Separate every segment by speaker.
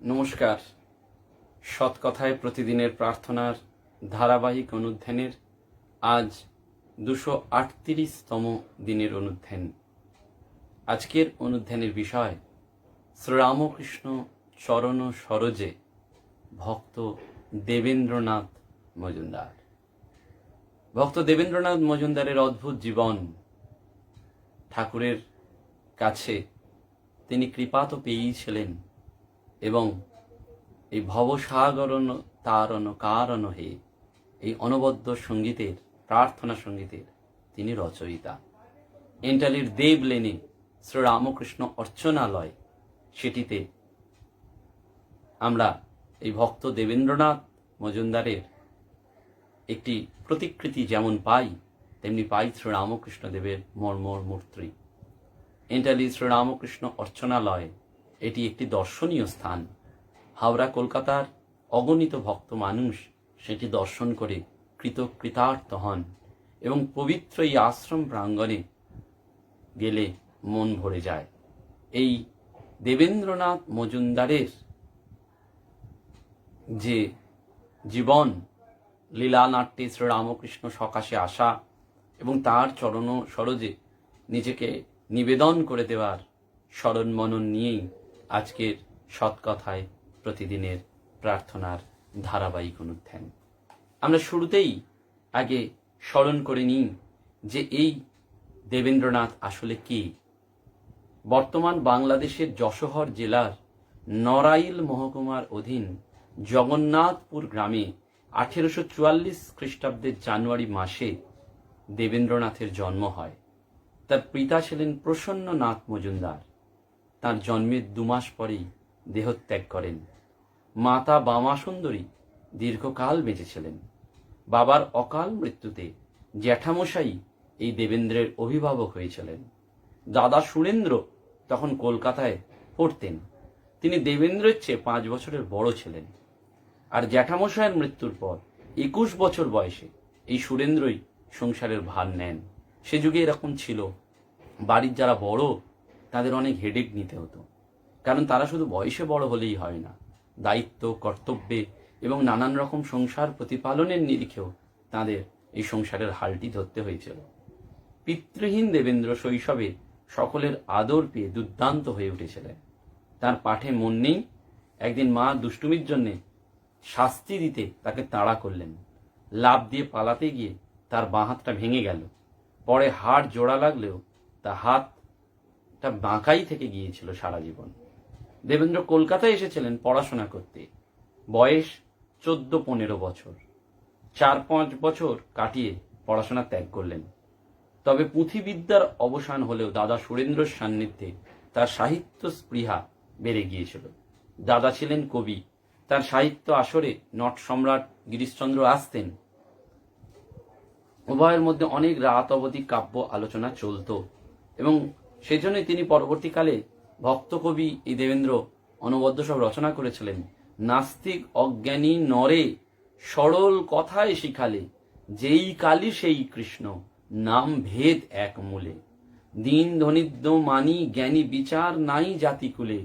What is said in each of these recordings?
Speaker 1: নমস্কার। সৎ কথায় প্রতিদিনের প্রার্থনার ধারাবাহিক অনুধ্যানের আজ 238তম দিনের অনুধ্যান। আজকের অনুধ্যানের বিষয় শ্রীরামকৃষ্ণ চরণ সরোজে ভক্ত দেবেন্দ্রনাথ মজুমদার। ভক্ত দেবেন্দ্রনাথ মজুমদারের অদ্ভুত জীবন। ঠাকুরের কাছে তিনি কৃপা তো পেয়েছিলেন এবং এই ভবসাগরণ তারণ কারণ হে, এই অনবদ্য সঙ্গীতের, প্রার্থনা সঙ্গীতের তিনি রচয়িতা। এন্টালির দেব লেনে শ্রীরামকৃষ্ণ অর্চনালয়, সেটিতে আমরা এই ভক্ত দেবেন্দ্রনাথ মজুমদারের একটি প্রতিকৃতি যেমন পাই, তেমনি পাই শ্রীরামকৃষ্ণ দেবের মর্মর মূর্তি। এন্টালি শ্রীরামকৃষ্ণ অর্চনালয় এটি একটি দর্শনীয় স্থান। হাওড়া কলকাতার অগণিত ভক্ত মানুষ সেটি দর্শন করে কৃতার্থ হন এবং পবিত্র এই আশ্রম প্রাঙ্গণে গেলে মন ভরে যায়। এই দেবেন্দ্রনাথ মজুমদারের যে জীবন, লীলানাট্যে শ্রীরামকৃষ্ণ সকাশে আসা এবং তার চরণ সরোজে নিজেকে নিবেদন করে দেওয়ার স্মরণ মনন নিয়েই আজকের সৎকথায় প্রতিদিনের প্রার্থনার ধারাবাহিক অনুধ্যান। আমরা শুরুতেই আগে স্মরণ করে নিই যে এই দেবেন্দ্রনাথ আসলে কে। বর্তমান বাংলাদেশের যশোহর জেলার নড়াইল মহকুমার অধীন জগন্নাথপুর গ্রামে 1844 খ্রিস্টাব্দের জানুয়ারি মাসে দেবেন্দ্রনাথের জন্ম হয়। তার পিতা ছিলেন প্রসন্ননাথ মজুমদার। তার জন্মের 2 মাস পরেই দেহত্যাগ করেন। মাতা বামা সুন্দরী দীর্ঘকাল বেঁচেছিলেন। বাবার অকাল মৃত্যুতে জ্যাঠামশাই এই দেবেন্দ্রের অভিভাবক হয়েছিলেন। দাদা সুরেন্দ্র তখন কলকাতায় পড়তেন। তিনি দেবেন্দ্রের চেয়ে 5 বছরের বড় ছিলেন। আর জ্যাঠামশাইয়ের মৃত্যুর পর 21 বছর বয়সে এই সুরেন্দ্রই সংসারের ভার নেন। সে যুগে এরকম ছিল, বাড়ির যারা বড় তাদের অনেক হেডেক নিতে হতো, কারণ তারা শুধু বয়সে বড় হলেই হয় না, দায়িত্ব, কর্তব্যে এবং নানান রকম সংসার প্রতিপালনের নিরিখেও তাদের এই সংসারের হালটি ধরতে হয়েছিল। পিতৃহীন দেবেন্দ্র শৈশবে সকলের আদর পেয়ে দুর্দান্ত হয়ে উঠেছিলেন। তার পাঠে মন নেই। একদিন মা দুষ্টুমির জন্যে শাস্তি দিতে তাকে তাড়া করলেন। লাফ দিয়ে পালাতে গিয়ে তার বাঁ হাতটা ভেঙে গেল। পরে হাড় জোড়া লাগলেও তা হাতটা বাঁকাই থেকে গিয়েছিল সারা জীবন। দেবেন্দ্র কলকাতায় এসেছিলেন পড়াশোনা করতে। বয়স 14-15 বছর। 4-5 বছর কাটিয়ে পড়াশোনা ত্যাগ করলেন। তবে পুঁথিবিদ্যার অবসান হলেও দাদা সুরেন্দ্রর সান্নিধ্যে তার সাহিত্য স্পৃহা বেড়ে গিয়েছিল। দাদা ছিলেন কবি। তার সাহিত্য আসরে নট সম্রাট গিরিশচন্দ্র আসতেন। উভয়ের মধ্যে অনেক রাত অবধি কাব্য আলোচনা চলত এবং সেজন্যই তিনি পরবর্তীকালে ভক্ত কবি এই দেবেন্দ্র অনবদ্য সব রচনা করেছিলেন। নাস্তিক অজ্ঞানী নরে সরল কথায় শিখালে, যেই কালী সেই কৃষ্ণ, নাম ভেদ এক মূলে। দিন ধনিদ্য মানি জ্ঞানী বিচার নাই জাতিকুলে,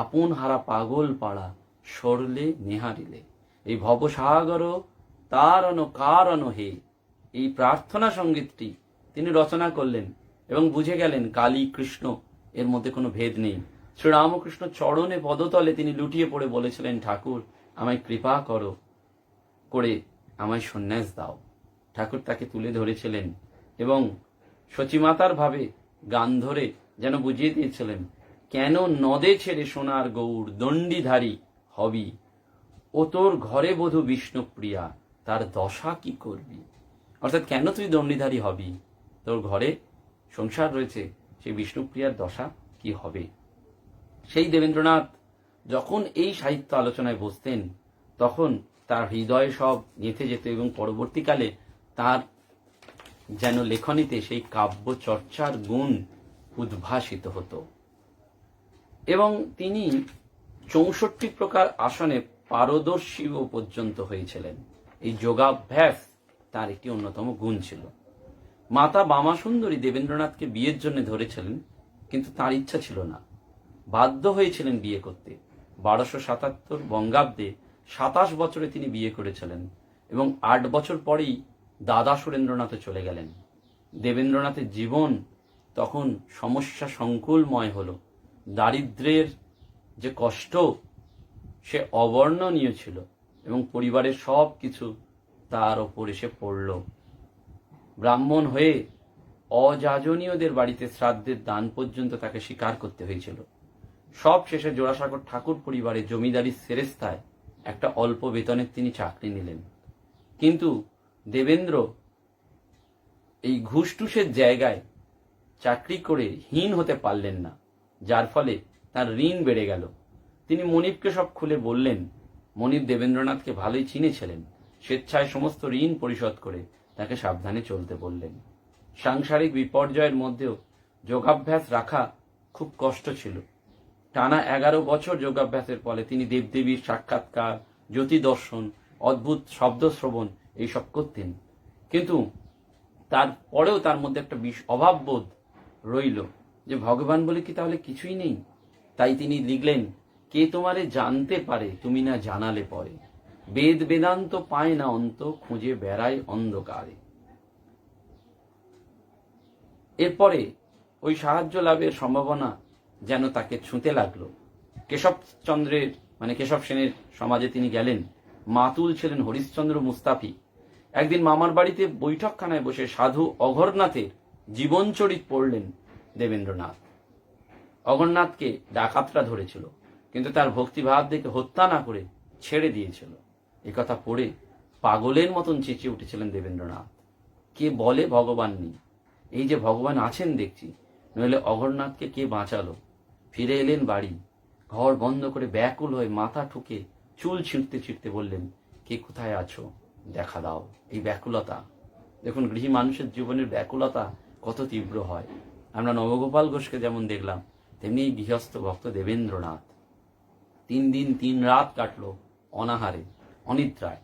Speaker 1: আপন হারা পাগল পাড়া সরলে নেহারিলে। এই ভবসাগর তারণ কারণ হে, এই প্রার্থনা সঙ্গীতটি তিনি রচনা করলেন এবং বুঝে গেলেন কালী কৃষ্ণ এর মধ্যে কোনো ভেদ নেই। শ্রীরামকৃষ্ণ চরণে পদতলে তিনি লুটিয়ে পড়ে বলেছিলেন, ঠাকুর আমায় কৃপা করো করে আমায় সন্ন্যাস দাও। ঠাকুর তাকে তুলে ধরেছিলেন এবং সচিমাতার ভাবে গান ধরে যেন বুঝিয়ে দিয়েছিলেন, কেন নদে ছেড়ে সোনার গৌড় দণ্ডিধারী হবি, ও তোর ঘরে বধূ বিষ্ণুপ্রিয়া, তার দশা কি করবি। অর্থাৎ কেন তুই দণ্ডিধারী হবি, তোর ঘরে সংসার রয়েছে, সেই বিষ্ণুপ্রিয়ার দশা কি হবে। সেই দেবেন্দ্রনাথ যখন এই সাহিত্য আলোচনায় বসতেন তখন তার হৃদয়ে সব গেঁথে যেত এবং পরবর্তীকালে তার যেন লেখনীতে সেই কাব্য চর্চার গুণ উদ্ভাসিত হতো এবং তিনি 64 প্রকার আসনে পারদর্শীও পর্যন্ত হয়েছিলেন। এই যোগাভ্যাস তার একটি অন্যতম গুণ ছিল। মাতা বামা সুন্দরী দেবেন্দ্রনাথকে বিয়ের জন্য ধরেছিলেন, কিন্তু তার ইচ্ছা ছিল না। বাধ্য হয়েছিলেন বিয়ে করতে। 1277 বঙ্গাব্দে 27 বছরে তিনি বিয়ে করেছিলেন এবং 8 বছর পরেই দাদা সুরেন্দ্রনাথও চলে গেলেন। দেবেন্দ্রনাথের জীবন তখন সমস্যা সংকুলময় হলো। দারিদ্র্যের যে কষ্ট সে অবর্ণনীয় ছিল এবং পরিবারের সব কিছু তার ওপর এসে পড়ল। ব্রাহ্মণ হয়ে অযাজনীয়দের বাড়িতে শ্রাদ্ধের দান পর্যন্ত তাকে স্বীকার করতে হয়েছিল। সব শেষে জোড়াসাগর ঠাকুর পরিবারে জমিদারির সেরেস্তায় একটা অল্প বেতনের তিনি চাকরি নিলেন। কিন্তু দেবেন্দ্র এই ঘুষটুসের জায়গায় চাকরি করে হীন হতে পারলেন না, যার ফলে তার ঋণ বেড়ে গেল। তিনি মনিবকে সব খুলে বললেন। মনিব দেবেন্দ্রনাথকে ভালোই চিনেছিলেন। স্বেচ্ছায় সমস্ত ঋণ পরিশোধ করে তাকে সাবধানে চলতে বললেন। সাংসারিক বিপর্যয়ের মধ্যেও যোগাভ্যাস রাখা খুব কষ্ট ছিল। টানা 11 বছর যোগাভ্যাসের ফলে তিনি দেবদেবীর সাক্ষাৎকার, জ্যোতি দর্শন, অদ্ভুত শব্দ শ্রবণ এইসব করতেন। কিন্তু তারপরেও তার মধ্যে একটা অভাববোধ রইল যে ভগবান বলে কি তাহলে কিছুই নেই। তাই তিনি লিখলেন, কে তোমারে জানতে পারে তুমি না জানালে পরে, বেদ বেদান্ত পায় না অন্ত, খুঁজে বেড়ায় অন্ধকারে। এরপরে ওই সাহায্য লাভের সম্ভাবনা যেন তাকে ছুঁতে লাগলো। কেশব সেনের সমাজে তিনি গেলেন। মাতুল ছিলেন হরিশ্চন্দ্র মুস্তাফি। একদিন মামার বাড়িতে বৈঠকখানায় বসে সাধু অঘরনাথের জীবনচরিত পড়লেন দেবেন্দ্রনাথ। অঘরনাথকে ডাকাতরা ধরেছিল, কিন্তু তার ভক্তিভাব দেখে হত্যা না করে ছেড়ে দিয়েছিল। একথা পড়ে পাগলের মতন চেঁচিয়ে উঠেছিলেন দেবেন্দ্রনাথ, কে বলে ভগবান নেই? এই যে ভগবান আছেন দেখছি, নইলে অঘরনাথকে কে বাঁচালো? ফিরে এলেন বাড়ি, ঘর বন্ধ করে ব্যাকুল হয়ে মাথা ঠুকে চুল ছিঁড়তে ছিঁড়তে বললেন, কে কোথায় আছো, দেখা দাও। এই ব্যাকুলতা দেখুন, গৃহী মানুষের জীবনের ব্যাকুলতা কত তীব্র হয়। আমরা নবগোপাল ঘোষকে যেমন দেখলাম, তেমনি এই গৃহস্থ ভক্ত দেবেন্দ্রনাথ 3 দিন 3 রাত কাটলো অনাহারে অনিদ্রায়।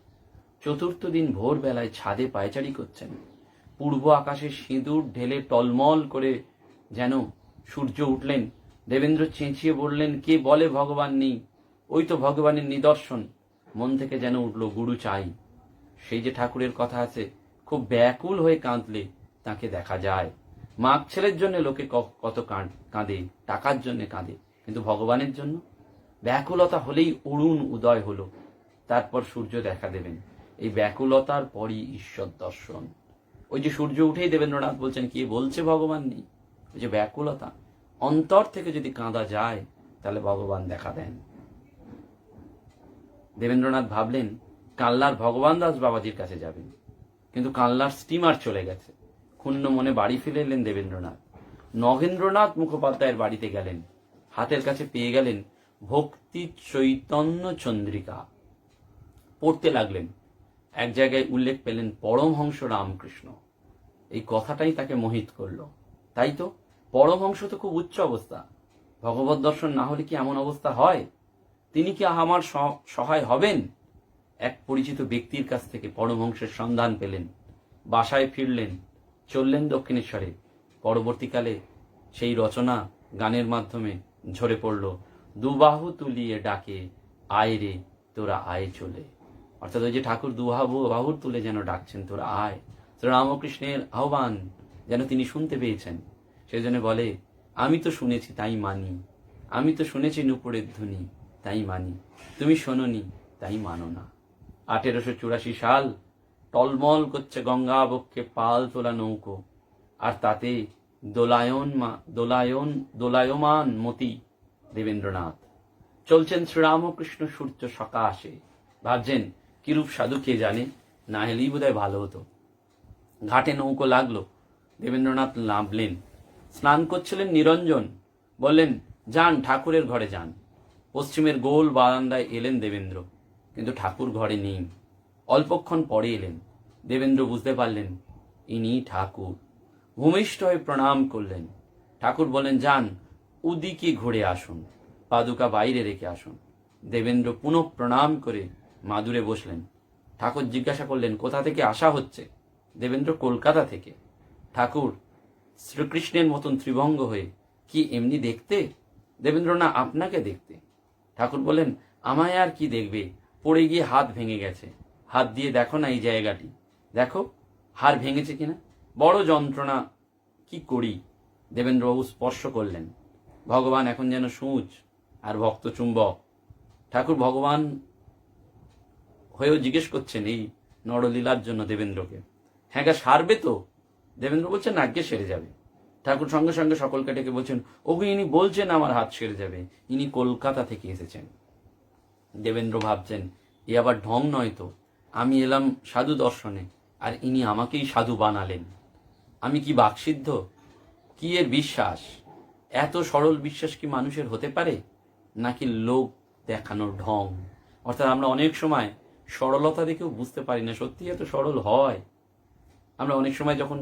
Speaker 1: চতুর্থ দিন ভোরবেলায় ছাদে পায়চারি করছেন। পূর্ব আকাশে সিঁদুর ঢেলে টলমল করে যেন সূর্য উঠলেন। দেবেন্দ্র চেঁচিয়ে বললেন, কে বলে ভগবান নেই? ওই তো ভগবানের নিদর্শন। মন থেকে যেন উঠল, গুরু চাই। সেই যে ঠাকুরের কথা আছে, খুব ব্যাকুল হয়ে কাঁদলে তাকে দেখা যায়। মাগ ছেলের জন্য লোকে কত কাঁদে, টাকার জন্য কাঁদে, কিন্তু ভগবানের জন্য ব্যাকুলতা হলেই অরুণ উদয় হলো। তারপর সূর্য দেখা দেবেন। এই ব্যাকুলতার পরই ঈশ্বর দর্শন। ওই যে সূর্য উঠেই দেবেন্দ্রনাথ বলছেন, কে বলছে ভগবান নেই? ওই যে ব্যাকুলতা, অন্তর থেকে যদি কাঁদা যায় তাহলে ভগবান দেখা দেন। দেবেন্দ্রনাথ ভাবলেন কাল্লার ভগবান দাস বাবাজির কাছে যাবেন, কিন্তু কাল্লার স্টিমার চলে গেছে। ক্ষুণ্ণ মনে বাড়ি ফিরে এলেন দেবেন্দ্রনাথ। নগেন্দ্রনাথ মুখোপাধ্যায়ের বাড়িতে গেলেন। হাতের কাছে পেয়ে গেলেন ভক্তি চৈতন্য চন্দ্রিকা। পড়তে লাগলেন। এক জায়গায় উল্লেখ পেলেন পরমহংস রামকৃষ্ণ। এই কথাটাই তাকে মোহিত করল। তাই তো, পরমহংস তো খুব উচ্চ অবস্থা। ভগবত দর্শন না হলে কি এমন অবস্থা হয়? তিনি কি আমার সহায় হবেন? এক পরিচিত ব্যক্তির কাছ থেকে পরমহংসের সন্ধান পেলেন। বাসায় ফিরলেন, চললেন দক্ষিণেশ্বরে। পরবর্তীকালে সেই রচনা গানের মাধ্যমে ঝরে পড়ল, দুবাহু তুলিয়ে ডাকে আয় রে তোরা আয় চলে। অর্থাৎ ওই যে ঠাকুর দুবাহু তুলে যেন ডাকছেন, তোরা আয়। রামকৃষ্ণের আহ্বান যেন তিনি শুনতে পেয়েছেন। সেই জন্য বলে, আমি তো শুনেছি তাই মানি, আমি তো শুনেছি নূপুরের ধ্বনি তাই মানি, তুমি শোনোনি তাই মানো না। 1884 সাল, টলমল করছে গঙ্গা বক্ষে পাল তোলা নৌকো, আর তাতে দোলায়মান মতি দেবেন্দ্রনাথ। চলছেন শ্রীরামকৃষ্ণ সূর্য সকাশে। ভাবছেন কিরূপ সাধু কে জানে, না হলেই বোধহয় ভালো হতো। ঘাটে নৌকো লাগলো, দেবেন্দ্রনাথ নামলেন। স্নান করছিলেন নিরঞ্জন। বললেন, যান ঠাকুরের ঘরে যান। পশ্চিমের গোল বারান্দায় এলেন দেবেন্দ্র, কিন্তু ঠাকুর ঘরে নেই। অল্পক্ষণ পরে এলেন। দেবেন্দ্র বুঝতে পারলেন ইনি ঠাকুর। ভূমিষ্ঠ হয়ে প্রণাম করলেন। ঠাকুর বলেন, যান উদিকে ঘুরে আসুন, পাদুকা বাইরে রেখে আসুন। দেবেন্দ্র পুনঃ প্রণাম করে মাদুরে বসলেন। ঠাকুর জিজ্ঞাসা করলেন, কোথা থেকে আসা হচ্ছে? দেবেন্দ্র, কলকাতা থেকে। ঠাকুর, শ্রীকৃষ্ণের মতন ত্রিভঙ্গ হয়ে কি এমনি দেখতে? দেবেন্দ্র, না আপনাকে দেখতে। ঠাকুর বললেন, আমায় আর কি দেখবে, পড়ে গিয়ে হাত ভেঙে গেছে, হাত দিয়ে দেখো না এই জায়গাটি, দেখো হাড় ভেঙেছে কিনা, বড় যন্ত্রণা, কি করি। দেবেন্দ্রবাবু স্পর্শ করলেন। ভগবান এখন যেন সূচ আর ভক্ত চুম্বক। ঠাকুর ভগবান হয়েও জিজ্ঞেস করছেন এই নরলীলার জন্য দেবেন্দ্রকে, হ্যাঁ গা সারবে তো? দেবেন্দ্র বলছেন আজ্ঞে সেরে যাবে। ঠাকুর সঙ্গে সঙ্গে সকলকে ডেকে বলছেন, ওগো ইনি বলছেন আমার হাত সেরে যাবে, ইনি কলকাতা থেকে এসেছেন। দেবেন্দ্র ভাবছেন, এ আবার ঢং নয় তো, আমি এলাম সাধু দর্শনে আর ইনি আমাকেই সাধু বানালেন। আমি কি বাকসিদ্ধ? কি এর বিশ্বাস? এত সরল বিশ্বাস কি মানুষের হতে পারে, নাকি লোক দেখানোর ঢং? অর্থাৎ আমরা অনেক সময় সরলতা দেখেও বুঝতে পারি না সত্যি এত সরল হয়। আমরা অনেক সময় যখন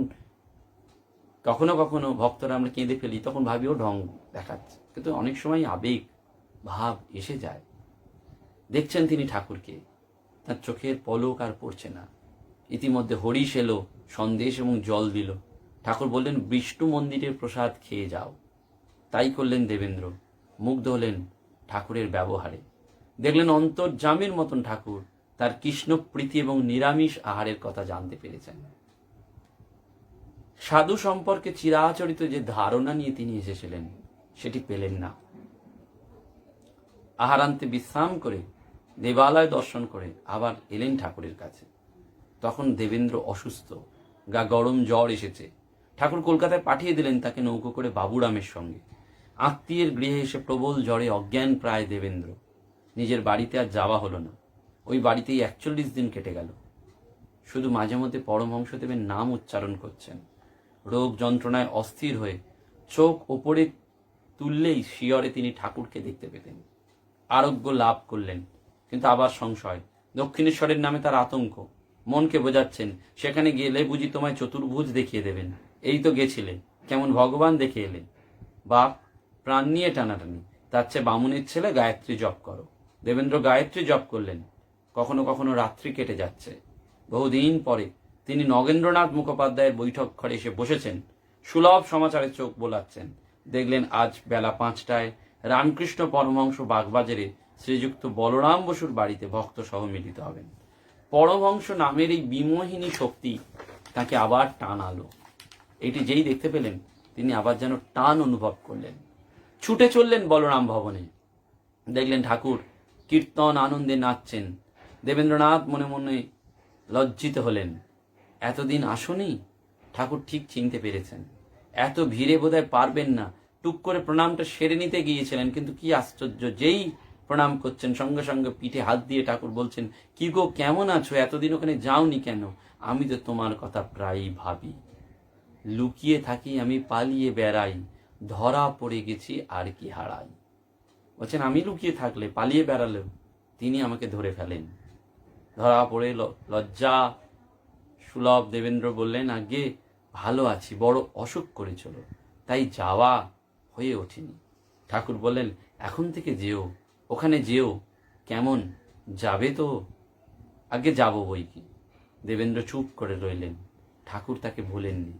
Speaker 1: কখনো কখনো ভক্তরা আমরা কেঁদে ফেলি, তখন ভাবিও ঢং দেখাচ্ছে, কিন্তু অনেক সময় আবেগ ভাব এসে যায়। দেখছেন তিনি ঠাকুরকে, তার চোখের পলক আর পড়ছে না। ইতিমধ্যে হরিশ এলো, সন্দেশ এবং জল দিল। ঠাকুর বললেন, বিষ্ণু মন্দিরের প্রসাদ খেয়ে যাও। তাই করলেন দেবেন্দ্র। মুগ্ধ হলেন ঠাকুরের ব্যবহারে। দেখলেন অন্তর্যামীর মতন ঠাকুর তার কৃষ্ণ প্রীতি এবং নিরামিষ আহারের কথা জানতে পেরেছেন। সাধু সম্পর্কে চিরাচরিত যে ধারণা নিয়ে তিনি এসেছিলেন সেটি পেলেন না। আহারান্তে বিশ্রাম করে দেবালয় দর্শন করে আবার এলেন ঠাকুরের কাছে। তখন দেবেন্দ্র অসুস্থ, গা গরম, জ্বর এসেছে। ঠাকুর কলকাতায় পাঠিয়ে দিলেন তাকে নৌকো করে বাবুরামের সঙ্গে। আত্মীয়ের গৃহে এসে প্রবল জ্বরে অজ্ঞান প্রায় দেবেন্দ্র। নিজের বাড়িতে আর যাওয়া হলো না। ওই বাড়িতেই 41 দিন কেটে গেল। শুধু মাঝে মধ্যে পরমহংসদেবের নাম উচ্চারণ করছেন। রোগ যন্ত্রণায় অস্থির হয়ে চোখ ওপরে তুললেই শিয়রে তিনি ঠাকুরকে দেখতে পেতেন। আরোগ্য লাভ করলেন, কিন্তু আবার সংশয়। দক্ষিণেশ্বরের নামে তার আতঙ্ক। মনকে বোঝাচ্ছেন, সেখানে গেলে বুঝি তোমায় চতুর্ভুজ দেখিয়ে দেবেন। এই তো গেছিলে, কেমন ভগবান দেখে এলে। বাপ, প্রাণ নিয়ে টানাটানি, তার চেয়ে বামুনের ছেলে গায়ত্রী জপ করো। দেবেন্দ্র গায়ত্রী জপ করলেন। কখনো কখনো রাত্রি কেটে যাচ্ছে। বহুদিন পরে তিনি নগেন্দ্রনাথ মুখোপাধ্যায়ের বৈঠক ঘরে এসে বসেছেন। সুলভ সমাচারে চোখ বোলাচ্ছেন। দেখলেন আজ বেলা 5টায় রামকৃষ্ণ পরমহংস বাগবাজারে শ্রীযুক্ত বলরাম বসুর বাড়িতে ভক্ত সহ মিলিত হবেন। পরমহংস নামের এই বিমোহিনী শক্তি তাকে আবার টান আলো। এটি যেই দেখতে পেলেন, তিনি আবার যেন টান অনুভব করলেন। ছুটে চললেন বলরাম ভবনে। দেখলেন ঠাকুর কীর্তন আনন্দে নাচছেন। দেবেন্দ্রনাথ মনে মনে লজ্জিত হলেন। এতদিন আসনি? ঠাকুর ঠিক চিনতে পেরেছেন। এত ভিড়ে বোধহয় পারবেন না। টুক করে প্রণামটা সেরে নিতে গিয়েছিলেন, কিন্তু কি আশ্চর্য, যেই প্রণাম করছেন সঙ্গে সঙ্গে পিঠে হাত দিয়ে ঠাকুর বলছেন, কি গো কেমন আছো, এতদিন ওখানে যাওনি কেন? আমি তো তোমার কথা প্রায়ই ভাবি। লুকিয়ে থাকি আমি, পালিয়ে বেড়াই, ধরা পড়ে গেছি আর কি হারাই। বলছেন আমি লুকিয়ে থাকলে, পালিয়ে বেড়ালেও তিনি আমাকে ধরে ফেলেন। ধরা পড়ে লজ্জা সুলভ দেবেন্দ্র বললেন, আগে ভালো আছি, বড় অসুখ করেছিল, তাই যাওয়া হয়ে ওঠেনি। ঠাকুর বললেন, এখন থেকে যেও, ওখানে যেও। কেমন, যাবে তো? আগে যাব বই কি। দেবেন্দ্র চুপ করে রইলেন। ঠাকুর তাকে ভুলেননি।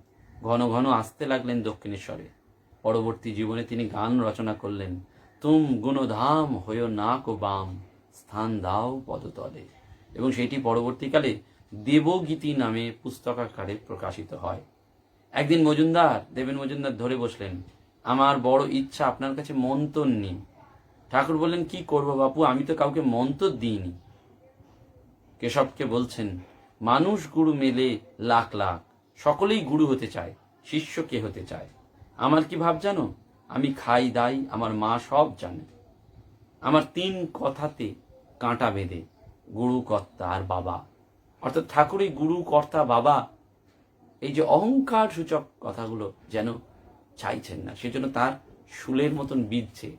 Speaker 1: ঘন ঘন আসতে লাগলেন দক্ষিণেশ্বরে। পরবর্তী জীবনে তিনি গান রচনা করলেন, তুম গুণধাম হয়েও না কো বাম, স্থান দাও পদতলে। এবং সেটি পরবর্তীকালে দেবগীতি নামে পুস্তকাকারে প্রকাশিত হয়। একদিন দেবেন মজুমদার ধরে বসলেন, আমার বড় ইচ্ছা আপনার কাছে মন্তর নিই। ঠাকুর বললেন, কি করবো বাপু, আমি তো কাউকে মন্তর দিইনি। কেশবকে বলছেন, মানুষ গুরু মেলে লাখ লাখ, সকলেই গুরু হতে চায়, শিষ্য কে হতে চায়। আমার কি ভাব জানো? আমি খাই দাই, আমার মা সব জানে। আমার 3 কথাতে কাঁটা বেঁধে, গুরু, কর্তা আর বাবা। অর্থাৎ ঠাকুর এই গুরু, কর্তা, বাবা, এই যে অহংকার সূচক কথাগুলো যেন চাইছেন না, সেজন্য তার শুলের মতন বিধছে।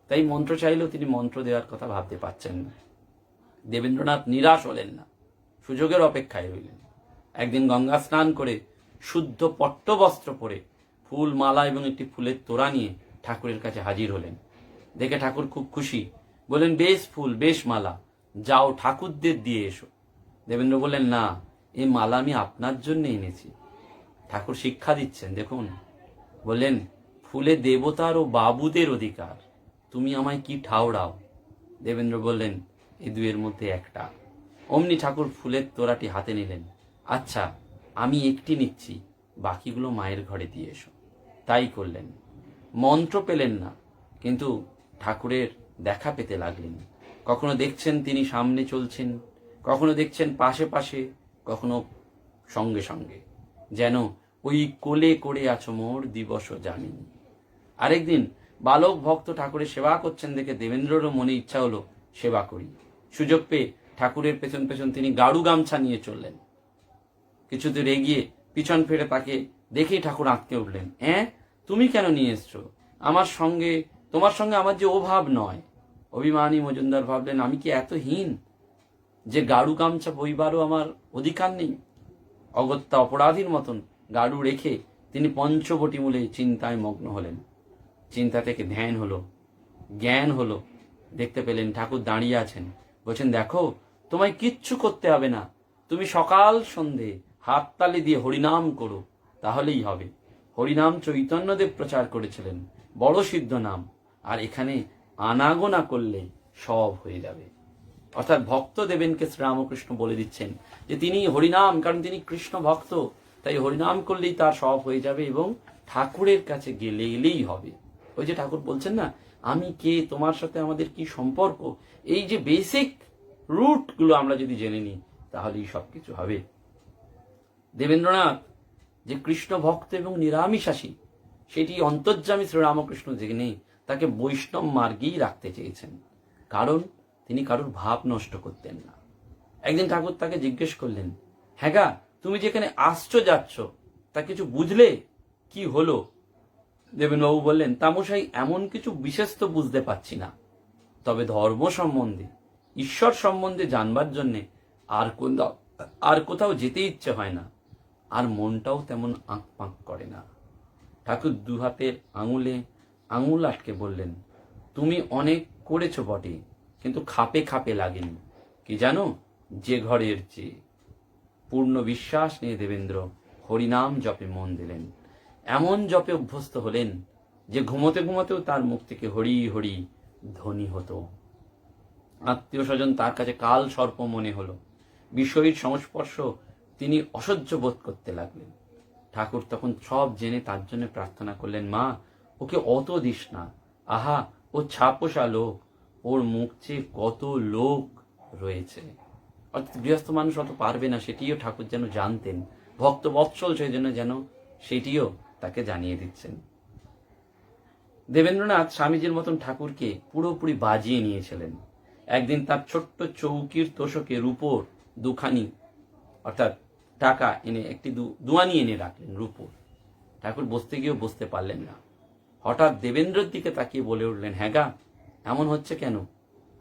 Speaker 1: তাই মন্ত্র চাইলেও তিনি মন্ত্র দেওয়ার কথা ভাবতে পারছেন না। দেবেন্দ্রনাথ নিরাশ হলেন না, সুযোগের অপেক্ষায় রইলেন। একদিন গঙ্গা স্নান করে শুদ্ধ পট্টবস্ত্র পরে ফুল, মালা এবং একটি ফুলের তোড়া নিয়ে ঠাকুরের কাছে হাজির হলেন। দেখে ঠাকুর খুব খুশি, বললেন, বেশ ফুল, বেশ মালা, যাও ঠাকুরদের দিয়ে এসো। দেবেন্দ্র বললেন, না, এই মালা আমি আপনার জন্য এনেছি। ঠাকুর শিক্ষা দিচ্ছেন, দেখুন। বললেন, ফুলে দেবতার ও বাবুদের অধিকার, তুমি আমায় কি ঠাওরাও। দেবেন্দ্র বললেন, এই দুয়ের মধ্যে একটা। অমনি ঠাকুর ফুলের তোড়াটি হাতে নিলেন। আচ্ছা, আমি একটি নিচ্ছি, বাকিগুলো মায়ের ঘরে দিয়ে এসো। তাই করলেন। মন্ত্র পেলেন না, কিন্তু ঠাকুরের দেখা পেতে লাগলেন। কখনো দেখছেন তিনি সামনে চলছেন, কখনো দেখছেন পাশে পাশে, কখনো সঙ্গে সঙ্গে, যেন ওই কোলে করে আছো মোর দিবস জামিনী। আরেকদিন বালক ভক্ত ঠাকুরের সেবা করছেন দেখে দেবেন্দ্ররও মনে ইচ্ছা হলো সেবা করি। সুযোগ পেয়ে ঠাকুরের পেছন পেছন তিনি গাড়ু গামছা নিয়ে চললেন। কিছুদূর এগিয়ে পিছন ফিরে তাকে দেখেই ঠাকুর আঁতকে উঠলেন। তুমি কেন নিয়ে এসছো? তোমার সঙ্গে আমার যে অভাব নয়। অভিমানী মজুমদার ভাবলেন, আমি কি এত হীন যে গাড়ু গামছা বইবারও আমার অধিকার নেই? অগত্যা অপরাধীর মতন গাড়ু রেখে তিনি পঞ্চবটি মূলে চিন্তায় মগ্ন হলেন। চিন্তা থেকে ধ্যান হলো, জ্ঞান হলো। দেখতে পেলেন ঠাকুর দাঁড়িয়ে আছেন, বলছেন, দেখো, তোমায় কিচ্ছু করতে হবে না, তুমি সকাল সন্ধে হাততালি দিয়ে হরিনাম করো, তাহলেই হবে। হরিনাম চৈতন্যদেব প্রচার করেছিলেন, বড় সিদ্ধ নাম, আর এখানে আনাগোনা করলে সব হয়ে যাবে। অর্থাৎ ভক্ত দেবেনকে শ্রীরামকৃষ্ণ বলে দিচ্ছেন যে তিনি হরিনাম, কারণ তিনি কৃষ্ণ ভক্ত, তাই হরিনাম করলেই তার সব হয়ে যাবে এবং ঠাকুরের কাছে গেলেই হবে। ওই যে ঠাকুর বলছেন না, আমি কে, তোমার সাথে আমাদের কি সম্পর্ক, এই যে বেসিক রুট গুলো আমরা যদি জেনে নিই তাহলেই সবকিছু হবে। দেবেন্দ্রনাথ যে কৃষ্ণ ভক্ত এবং নিরামিষাসী, সেটি অন্তর্যামী শ্রীরামকৃষ্ণ জেনে তাকে বৈষ্ণব মার্গেই রাখতে চেয়েছেন, কারণ তিনি কারোর ভাব নষ্ট করতেন না। একদিন ঠাকুর তাকে জিজ্ঞেস করলেন, হ্যাঁ গা, তুমি যেখানে আসছো যাচ্ছ তা কিছু বুঝলে? কি হলো? দেবেনবাবু বললেন, তামশাই, এমন কিছু বিশেষ তো বুঝতে পারছি না, তবে ধর্ম সম্বন্ধে, ঈশ্বর সম্বন্ধে জানবার জন্যে আর কোথাও যেতে ইচ্ছে হয় না, আর মনটাও তেমন আঁক পাঁক করে না। ঠাকুর দু হাতের আঙুল আটকে বললেন, তুমি অনেক করেছো বটে, কিন্তু খাপে খাপে লাগেনি। কি জানো, যে ঘরের চেয়ে। পূর্ণ বিশ্বাস নিয়ে দেবেন্দ্র হরিনাম জপে মন দিলেন। এমন জপে অভ্যস্ত হলেন যে ঘুমোতে ঘুমোতেও তার মুখ থেকে হরি হরি ধ্বনি হতো। আত্মীয় স্বজন তার কাছে কাল সর্প মনে হলো। বিষয়ের সংস্পর্শ তিনি অসহ্য বোধ করতে লাগলেন। ঠাকুর তখন সব জেনে তার জন্য প্রার্থনা করলেন, মা, ওকে অত দিস না, আহা, ও ছাপোষা লোক, ওর মুখ চেয়ে কত লোক রয়েছে। অর্থাৎ গৃহস্থ মানুষ অত পারবে না, সেটিও ঠাকুর যেন জানতেন। ভক্ত বৎসল সেই জন্য যেন সেটিও তাকে জানিয়ে দিচ্ছেন। দেবেন্দ্রনাথ স্বামীজির মতন ঠাকুরকে পুরোপুরি বাজিয়ে নিয়েছিলেন। একদিন তার ছোট্ট চৌকির তোষকে রূপোর দুখানি অর্থাৎ টাকা এনে একটি দুয়ানি এনে রাখলেন রূপোর। ঠাকুর বসতে গিয়েও বসতে পারলেন না। হঠাৎ দেবেন্দ্রের দিকে তাকিয়ে বলে উঠলেন, হ্যাঁ গা, এমন হচ্ছে কেন?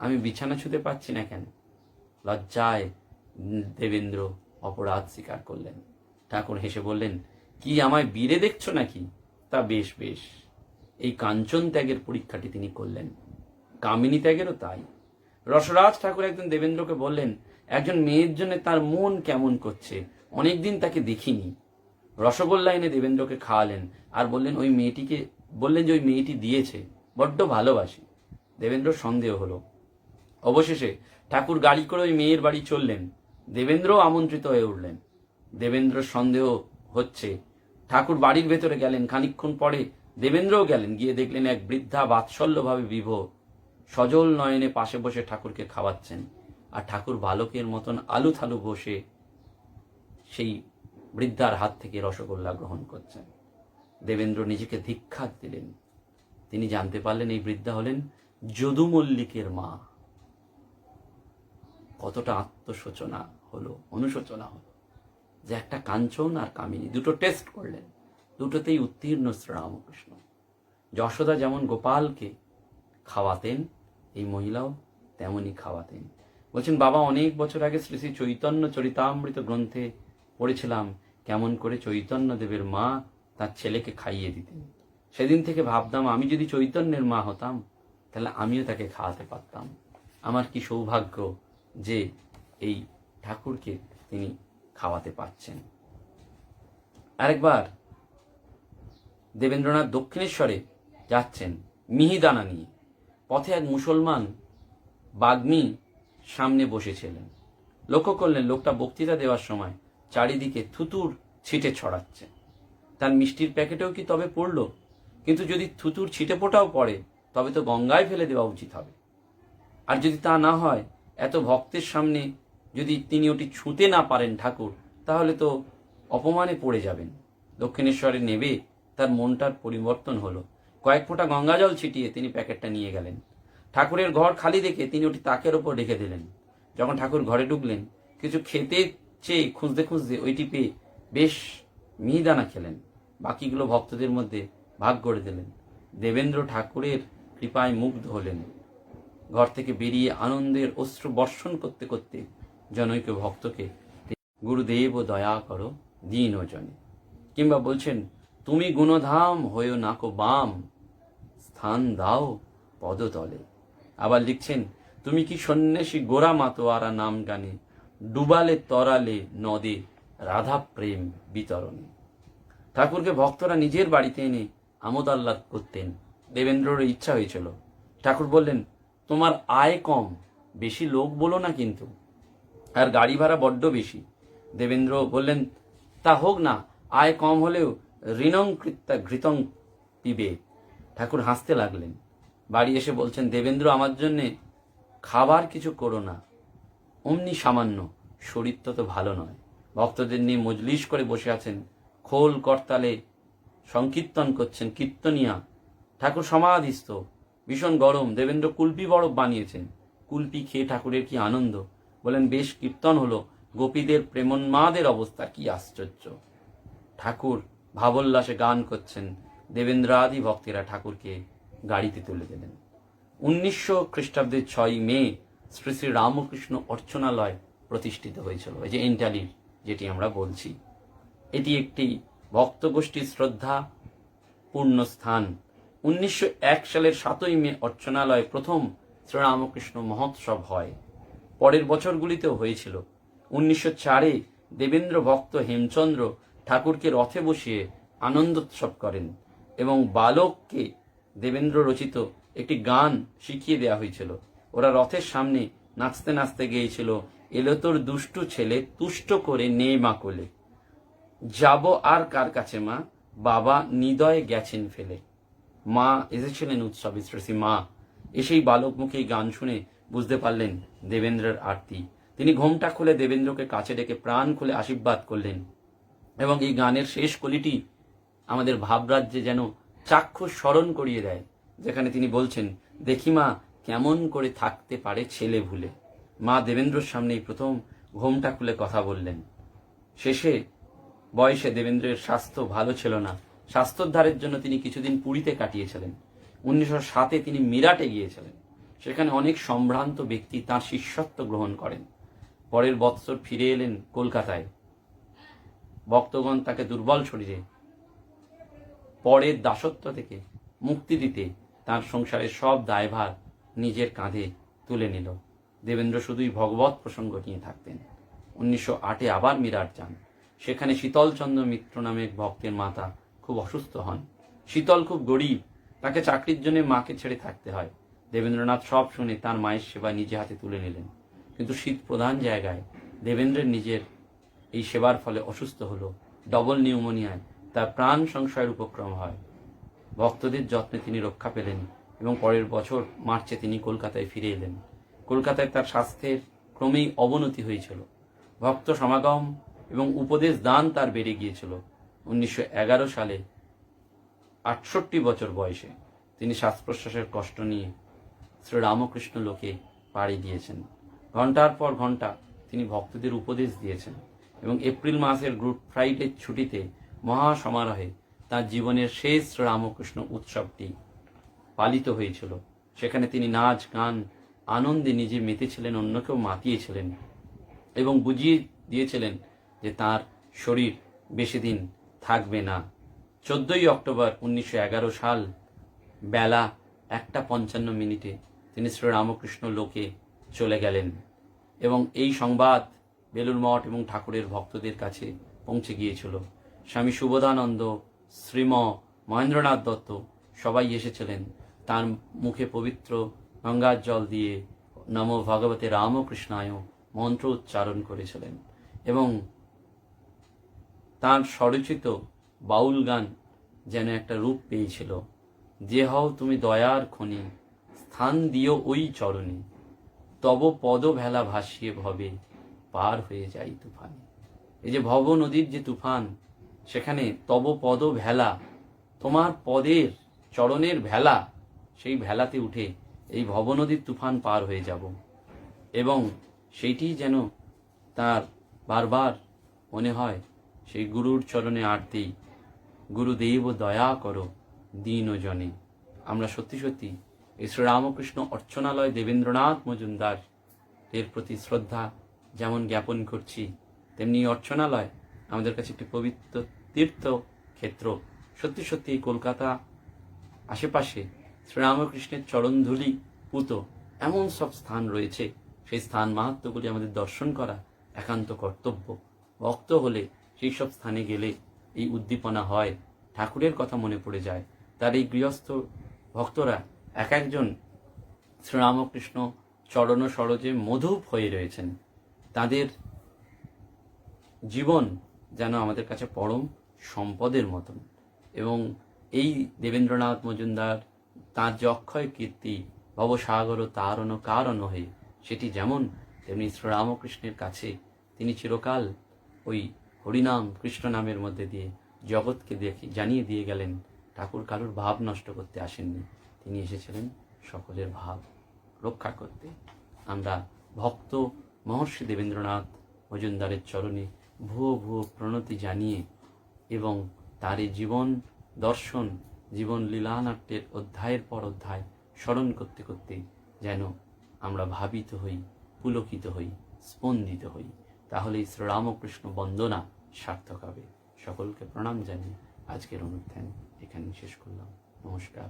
Speaker 1: আমি বিছানা ছুঁতে পারছি না কেন? লজ্জায় দেবেন্দ্র অপরাধ স্বীকার করলেন। ঠাকুর হেসে বললেন, কি আমায় বীরে দেখছো নাকি? তা বেশ বেশ। এই কাঞ্চন ত্যাগের পরীক্ষাটি তিনি করলেন, কামিনী ত্যাগেরও তাই। রসরাজ ঠাকুর একদিন দেবেন্দ্রকে বললেন, একজন মেয়ের জন্য তার মন কেমন করছে, অনেকদিন তাকে দেখিনি। রসগোল্লা এনে দেবেন্দ্রকে খাওয়ালেন আর বললেন যে ওই মেয়েটি দিয়েছে, বড্ড ভালোবাসি। দেবেন্দ্র সন্দেহ হলো। অবশেষে ঠাকুর গাড়ি করে ওই মেয়ের বাড়ি চললেন। দেবেন্দ্রও আমন্ত্রিত হয়ে উঠলেন। দেবেন্দ্র সন্দেহ হচ্ছে। ঠাকুর বাড়ির ভেতরে গেলেন। খানিকক্ষণ পরে দেবেন্দ্রও গেলেন। গিয়ে দেখলেন এক বৃদ্ধা বাৎসল্যভাবে বিভোর সজল নয়নে পাশে বসে ঠাকুরকে খাওয়াচ্ছেন, আর ঠাকুর বালকের মতন আলু থালু বসে সেই বৃদ্ধার হাত থেকে রসগোল্লা গ্রহণ করছেন। দেবেন্দ্র নিজেকে ধিক্কার দিলেন। তিনি জানতে পারলেন এই বৃদ্ধা হলেন যদু মল্লিকের মা। কতটা আত্মশোচনা হলো, অনুশোচনা হলো যে একটা কাঞ্চন আর কামিনী দুটো টেস্ট করলেন, দুটোতেই উত্তীর্ণ শ্রীরামকৃষ্ণ। যশোদা যেমন গোপালকে খাওয়াতেন, এই মহিলাও তেমনই খাওয়াতেন। বলছেন, বাবা, অনেক বছর আগে শ্রী শ্রী চৈতন্য চরিতামৃত গ্রন্থে পড়েছিলাম কেমন করে চৈতন্যদেবের মা তার ছেলেকে খাইয়ে দিতেন। সেদিন থেকে ভাবতাম, আমি যদি চৈতন্যের মা হতাম তাহলে আমিও তাকে খাওয়াতে পারতাম। আমার কি সৌভাগ্য যে এই ঠাকুরকে তিনি খাওয়াতে পারছেন। আরেকবার দেবেন্দ্রনাথ দক্ষিণেশ্বরে যাচ্ছেন মিহিদানা নিয়ে। পথে এক মুসলমান বাগ্মী সামনে বসেছিলেন। লক্ষ্য করলেন লোকটা বক্তৃতা দেওয়ার সময় চারিদিকে থুতুর ছিটে ছড়াচ্ছে। তার মিষ্টির প্যাকেটেও কি তবে পড়ল? কিন্তু যদি থুতুর ছিটে ফোটাও পড়ে তবে তো গঙ্গায় ফেলে দেওয়া উচিত হবে। আর যদি তা না হয়, এত ভক্তের সামনে যদি তিনি ওটি ছুঁতে না পারেন ঠাকুর, তাহলে তো অপমানে পড়ে যাবেন। দক্ষিণেশ্বরে নেবে তার মনটার পরিবর্তন হলো। কয়েক ফোঁটা গঙ্গাজল ছিটিয়ে তিনি প্যাকেটটা নিয়ে গেলেন। ঠাকুরের ঘর খালি দেখে তিনি ওটি তাকের ওপর রেখে দিলেন। যখন ঠাকুর ঘরে ঢুকলেন, কিছু খেতে চেয়ে খুঁজতে খুঁজতে ওইটি পেয়ে বেশ মিহিদানা খেলেন। বাকিগুলো ভক্তদের মধ্যে ভাগ করে দিলেন। দেবেন্দ্র ঠাকুরের কৃপায় মুগ্ধ হলেন। ঘর থেকে বেরিয়ে আনন্দের অশ্রু বর্ষণ করতে করতে জনৈক ভক্তকে গুরুদেব দয়া করো দীন জনে, কিংবা বলছেন তুমি গুণধাম হয়েও নাকো বাম, স্থান দাও পদতলে। আবার লিখছেন তুমি কি সন্ন্যাসী গোরা মাতোয়ারা নাম গানে, ডুবালে তরালে নদে রাধা প্রেম বিতরণে। ঠাকুরকে ভক্তরা নিজের বাড়িতে এনে আমোদ আহ্লাদ করতেন। দেবেন্দ্রর ইচ্ছা হয়েছিল। ঠাকুর বললেন তোমার আয় কম, বেশি লোক বলো না কিন্তু, আর গাড়ি ভাড়া বড্ড বেশি। দেবেন্দ্র বললেন তা হোক না, আয় কম হলেও ঋণং কৃত্যা ঘৃতং পিবে। ঠাকুর হাসতে লাগলেন। বাড়ি এসে বলছেন দেবেন্দ্র আমার জন্যে খাবার কিছু করো না, অমনি সামান্য, শরীর তো ভালো নয়। ভক্তদের নিয়ে মজলিস করে বসে আছেন, খোল করতালে সংকীর্তন করছেন কীর্তনিয়া। ঠাকুর সমাধিস্থ, ভীষণ গরম। দেবেন্দ্র কুলপি বরফ বানিয়েছেন। কুলপি খেয়ে ঠাকুরের কি আনন্দ! বলেন বেশ কীর্তন হলো, গোপীদের প্রেমোন্মাদের অবস্থা কি আশ্চর্য! ঠাকুর ভাবোল্লাসে গান করছেন। দেবেন্দ্রাদি ভক্তেরা ঠাকুরকে গাড়িতে তুলে দিলেন। 1900 খ্রিস্টাব্দের 6 মে শ্রী শ্রী রামকৃষ্ণ অর্চনালয় প্রতিষ্ঠিত হয়েছিল। এই যে এন্টালির যেটি আমরা বলছি, এটি একটি ভক্তগোষ্ঠীর শ্রদ্ধা পূর্ণ স্থান। 1901 সালের 7 মে অর্চনালয়ে প্রথম শ্রীরামকৃষ্ণ মহোৎসব হয়। পরের বছরগুলিতেও হয়েছিল। 1904-এ দেবেন্দ্র ভক্ত হেমচন্দ্র ঠাকুরকে রথে বসিয়ে আনন্দোৎসব করেন এবং বালককে দেবেন্দ্র রচিত একটি গান শিখিয়ে দেওয়া হয়েছিল। ওরা রথের সামনে নাচতে নাচতে গিয়েছিল এলো তোর দুষ্টু ছেলে তুষ্ট করে নে মা কোলে, যাব আর কার কাছে মা, বাবা নিদয়ে গেছেন ফেলে। মা এসেছিলেন উৎসবে, শ্রী মা এসেই বালক মুখে গান শুনে বুঝতে পারলেন দেবেন্দ্রের আরতি। তিনি ঘোমটা খুলে দেবেন্দ্রকে কাছে ডেকে প্রাণ খুলে আশীর্বাদ করলেন এবং এই গানের শেষ কলিটি আমাদের ভাবরাজ্যে যেন চাক্ষুষ স্মরণ করিয়ে দেয়, যেখানে তিনি বলছেন দেখি মা কেমন করে থাকতে পারে ছেলে ভুলে। মা দেবেন্দ্রর সামনেই প্রথম ঘোমটা খুলে কথা বললেন। শেষে বয়সে দেবেন্দ্রের স্বাস্থ্য ভালো ছিল না। স্বাস্থ্যোদ্ধারের জন্য তিনি কিছুদিন পুরীতে কাটিয়েছিলেন। 1907-এ তিনি মিরাটে গিয়েছিলেন। সেখানে অনেক সম্ভ্রান্ত ব্যক্তি তাঁর শিষ্যত্ব গ্রহণ করেন। পরের বৎসর ফিরে এলেন কলকাতায়। ভক্তগণ তাকে দুর্বল শরীরে পরের দাসত্ব থেকে মুক্তি দিতে তার সংসারের সব দায়ভার নিজের কাঁধে তুলে নিল। দেবেন্দ্র শুধুই ভগবত প্রসঙ্গ নিয়ে থাকতেন। 1908-এ আবার মিরাট যান। সেখানে শীতলচন্দ্র মিত্র নামে এক ভক্তের মাতা খুব অসুস্থ হন। শীতল খুব গরিব, তাকে চাকরির জন্য মাকে ছেড়ে থাকতে হয়। দেবেন্দ্রনাথ সব শুনে তার মায়ের সেবা নিজে হাতে তুলে নিলেন। কিন্তু শীত প্রধান জায়গায় দেবেন্দ্রের নিজের এই সেবার ফলে অসুস্থ হলো। ডবল নিউমোনিয়ায় তার প্রাণ সংশয়ের উপক্রম হয়। ভক্তদের যত্নে তিনি রক্ষা পেলেন এবং পরের বছর মার্চে তিনি কলকাতায় ফিরে এলেন। কলকাতায় তার স্বাস্থ্যের ক্রমেই অবনতি হয়েছিল। ভক্ত সমাগম এবং উপদেশ দান তার বেড়ে গিয়েছিল। 1911 সালে 68 বছর বয়সে তিনি শ্বাস প্রশ্বাসের কষ্ট নিয়ে শ্রীরামকৃষ্ণ লোকে পাড়ি দিয়েছেন। ঘন্টার পর ঘন্টা তিনি ভক্তদের উপদেশ দিয়েছেন এবং এপ্রিল মাসের গুড ফ্রাইডে ছুটিতে মহাসমারোহে তার জীবনের শেষ শ্রীরামকৃষ্ণ উৎসবটি পালিত হয়েছিল। সেখানে তিনি নাচ গান আনন্দে নিজে মেতেছিলেন, অন্যকেও মাতিয়েছিলেন এবং বুঝিয়ে দিয়েছিলেন যে তার শরীর বেশি দিন থাকবে না। 14 অক্টোবর 1911 সাল বেলা 1:55 তিনি শ্রীরামকৃষ্ণ লোকে চলে গেলেন এবং এই সংবাদ বেলুড় মঠ এবং ঠাকুরের ভক্তদের কাছে পৌঁছে গিয়েছিল। স্বামী সুবোধানন্দ, শ্রীম মহেন্দ্রনাথ দত্ত, সবাই এসেছিলেন, তার মুখে পবিত্র গঙ্গার জল দিয়ে নমো ভগবতে রামকৃষ্ণায় মন্ত্র উচ্চারণ করেছিলেন এবং তার স্বরচিত বাউল গান যেন একটা রূপ পেয়েছিল। যে হও তুমি দয়ার খনি, স্থান দিও ওই চরণে, তব পদ ভেলা ভাসিয়ে ভবে পার হয়ে যাই তুফানে। এই যে ভব নদীর যে তুফান, সেখানে তব পদ ভেলা, তোমার পদের চরণের ভেলা, সেই ভেলাতে উঠে এই ভব নদীর তুফান পার হয়ে যাব। এবং সেইটি যেন তার বারবার মনে হয়, সেই গুরুর চরণে আরতি, গুরুদেব দয়া করো দীন জনে। আমরা সত্যি সত্যি এই শ্রীরামকৃষ্ণ অর্চনালয় দেবেন্দ্রনাথ মজুমদার এর প্রতি শ্রদ্ধা যেমন জ্ঞাপন করছি, তেমনি অর্চনালয় আমাদের কাছে একটি পবিত্র তীর্থ ক্ষেত্র। সত্যি সত্যি এই কলকাতা আশেপাশে শ্রীরামকৃষ্ণের চরণধূলি পুত এমন সব স্থান রয়েছে, সেই স্থান মাহাত্ম্যগুলি আমাদের দর্শন করা একান্ত কর্তব্য। ভক্ত হলে সেই সব স্থানে গেলে এই উদ্দীপনা হয়, ঠাকুরের কথা মনে পড়ে যায়। তার এই গৃহস্থ ভক্তরা এক একজন শ্রীরামকৃষ্ণ চরণ সরোজে মধুপ হয়ে রয়েছেন। তাদের জীবন যেন আমাদের কাছে পরম সম্পদের মতন। এবং এই দেবেন্দ্রনাথ মজুমদার তাঁর যে অক্ষয় কীর্তি ভবসাগর তারণ কারণ হয়ে, সেটি যেমন, তেমনি শ্রীরামকৃষ্ণের কাছে তিনি চিরকাল ওই হরিনাম কৃষ্ণ নামের মধ্যে দিয়ে জগৎকে জানিয়ে দিয়ে গেলেন, ঠাকুর কারুর ভাব নষ্ট করতে আসেননি, তিনি এসেছিলেন সকলের ভাব রক্ষা করতে। আমরা ভক্ত মহর্ষি দেবেন্দ্রনাথ মজুমদারের চরণে ভুয়ো ভুয়ো প্রণতি জানিয়ে এবং তার এই জীবন দর্শন, জীবন লীলানাট্যের অধ্যায়ের পর অধ্যায় স্মরণ করতে করতে যেন আমরা ভাবিত হই, পুলকিত হই, স্পন্দিত হই। তাহলে শ্রীরামকৃষ্ণ বন্দনা সার্থক হবে। সকলকে প্রণাম জানিয়ে আজকের অনুষ্ঠান এখানে শেষ করলাম। নমস্কার।